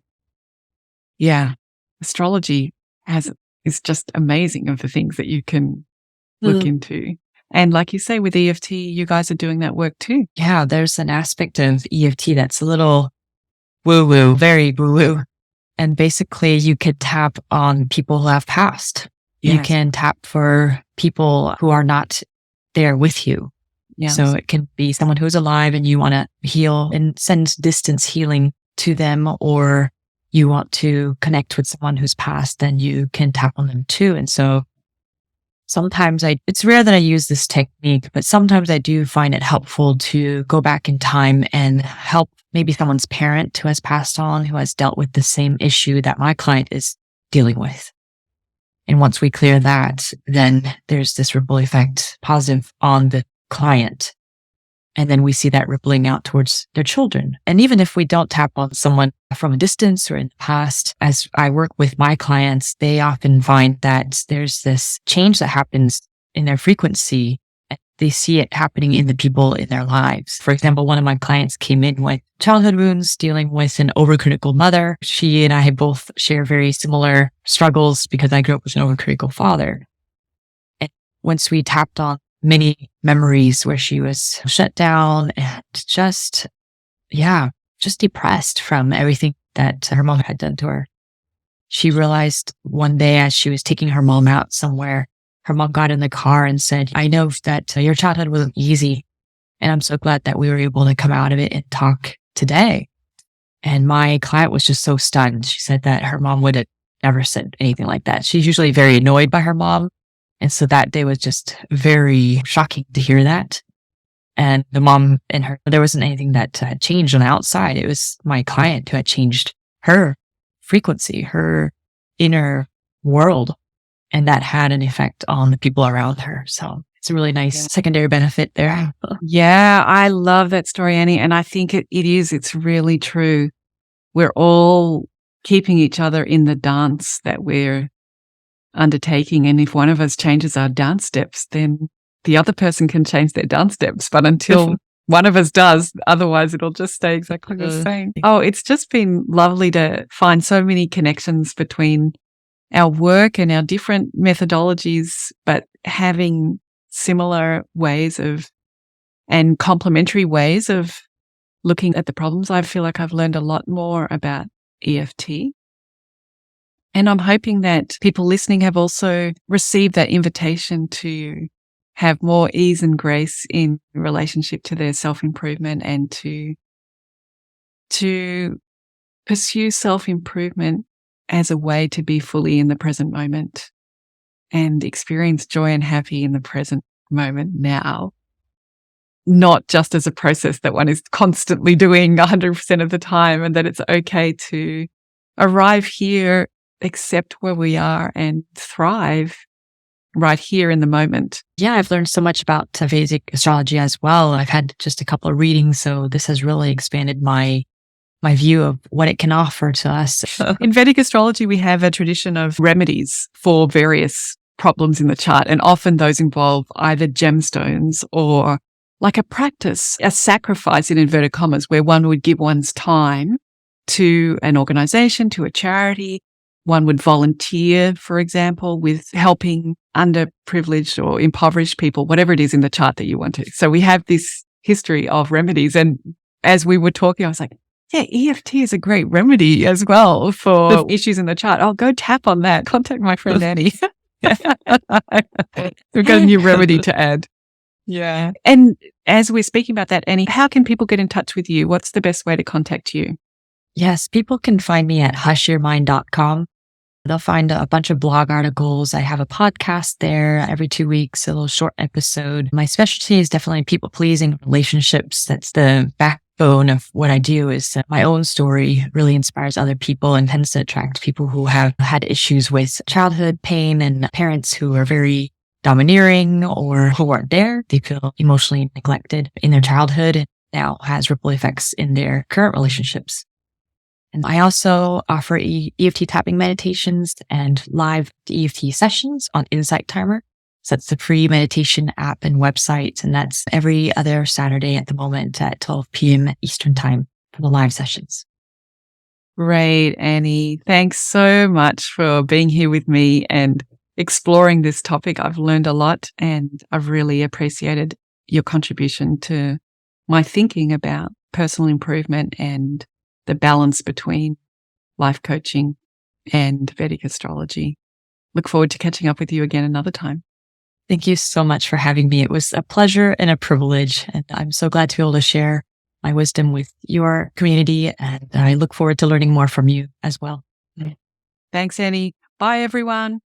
yeah, astrology is just amazing of the things that you can look into. And like you say, with EFT, you guys are doing that work too. Yeah, there's an aspect of EFT that's a little woo-woo, very woo-woo. And basically you could tap on people who have passed. Yes. You can tap for people who are not there with you. Yes. So it can be someone who's alive and you want to heal and send distance healing to them, or you want to connect with someone who's passed, then you can tap on them too. And so sometimes it's rare that I use this technique, but sometimes I do find it helpful to go back in time and help maybe someone's parent who has passed on, who has dealt with the same issue that my client is dealing with. And once we clear that, then there's this ripple effect, positive on the client. And then we see that rippling out towards their children. And even if we don't tap on someone from a distance or in the past, as I work with my clients, they often find that there's this change that happens in their frequency. And they see it happening in the people in their lives. For example, one of my clients came in with childhood wounds, dealing with an overcritical mother. She and I both share very similar struggles because I grew up with an overcritical father. And once we tapped on many memories where she was shut down and just depressed from everything that her mom had done to her. She realized one day as she was taking her mom out somewhere, her mom got in the car and said, "I know that your childhood wasn't easy, and I'm so glad that we were able to come out of it and talk today." And my client was just so stunned. She said that her mom would have never said anything like that. She's usually very annoyed by her mom. And so that day was just very shocking to hear that. And the mom and her, there wasn't anything that had changed on the outside. It was my client who had changed her frequency, her inner world. And that had an effect on the people around her. So it's a really nice secondary benefit there. Yeah, I love that story, Annie. And I think it's really true. We're all keeping each other in the dance that we're undertaking. And if one of us changes our dance steps, then the other person can change their dance steps. But until one of us does, otherwise it'll just stay exactly the same. Oh, it's just been lovely to find so many connections between our work and our different methodologies, but having similar ways of and complementary ways of looking at the problems. I feel like I've learned a lot more about EFT. And I'm hoping that people listening have also received that invitation to have more ease and grace in relationship to their self-improvement and to pursue self-improvement as a way to be fully in the present moment and experience joy and happy in the present moment now. Not just as a process that one is constantly doing 100% of the time, and that it's okay to arrive here, accept where we are, and thrive right here in the moment. Yeah, I've learned so much about Vedic astrology as well. I've had just a couple of readings, so this has really expanded my view of what it can offer to us. In Vedic astrology, we have a tradition of remedies for various problems in the chart, and often those involve either gemstones or like a practice, a sacrifice in inverted commas, where one would give one's time to an organization, to a charity. One would volunteer, for example, with helping underprivileged or impoverished people, whatever it is in the chart that you want to. So we have this history of remedies. And as we were talking, I was like, yeah, EFT is a great remedy as well for issues in the chart. I'll go tap on that. Contact my friend Annie. We've got a new remedy to add. Yeah. And as we're speaking about that, Annie, how can people get in touch with you? What's the best way to contact you? Yes, people can find me at hushyourmind.com. They'll find a bunch of blog articles. I have a podcast there every 2 weeks, a little short episode. My specialty is definitely people pleasing, relationships. That's the backbone of what I do. Is my own story really inspires other people and tends to attract people who have had issues with childhood pain and parents who are very domineering or who aren't there. They feel emotionally neglected in their childhood and now has ripple effects in their current relationships. And I also offer EFT tapping meditations and live EFT sessions on Insight Timer. So that's the free meditation app and website. And that's every other Saturday at the moment at 12 p.m. Eastern Time for the live sessions. Great, Annie. Thanks so much for being here with me and exploring this topic. I've learned a lot and I've really appreciated your contribution to my thinking about personal improvement and the balance between life coaching and Vedic astrology. Look forward to catching up with you again another time. Thank you so much for having me. It was a pleasure and a privilege, and I'm so glad to be able to share my wisdom with your community, and I look forward to learning more from you as well. Thanks, Annie. Bye, everyone.